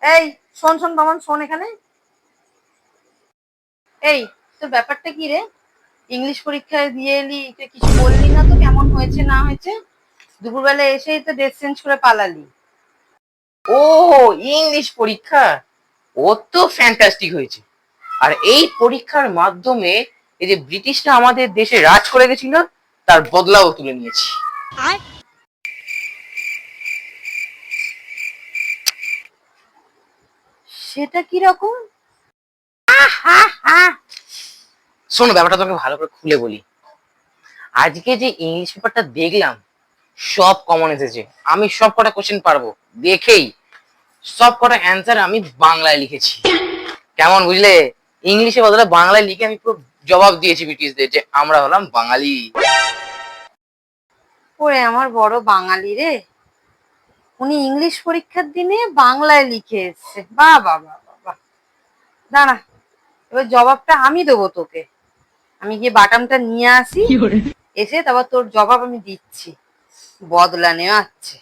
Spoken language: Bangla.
এই শোন শোন বামন, শোন এখানে। এই, তোর ব্যাপারটা কি রে? ইংলিশ পরীক্ষায় দিয়ে এলি, তুই কিছু বললি না তো কেমন হয়েছে না হয়েছে? দুপুরবেলা এসেই তো ড্রেস চেঞ্জ করে পালালি। ও, ইংলিশ পরীক্ষা ও তো ফ্যান্টাস্টিক হয়েছে। আর এই পরীক্ষার মাধ্যমে এই যে ব্রিটিশরা আমাদের দেশে রাজ করে গেছিল তার বদলাও তুলে নিয়েছি। সেটা কি রকম? শোনো, ব্যাপারটা তোমাকে ভালো করে খুলে বলি। আজকে যে ইংলিশ পেপারটা দেখলাম সব কমন এসেছে। আমি সব কটা কোশ্চেন পারবো দেখেই সব কটা অ্যান্সার আমি বাংলায় লিখেছি। কেমন বুঝলে? ইংলিশে বদলে বাংলায় লিখে আমি পুরো জবাব দিয়েছি ব্রিটিশদের যে আমরা হলাম বাঙালি। ওরে আমার বড় বাঙালি রে, উনি ইংলিশ পরীক্ষার দিনে বাংলায় লিখে এসছে। বাহ বাহ বাহ বাহ বাহ। দাঁড়া, এবার জবাবটা আমি দেবো তোকে। আমি গিয়ে বাটামটা নিয়ে আসি, এসে তারপর তোর জবাব আমি দিচ্ছি। বদলা নেওয়া আছে।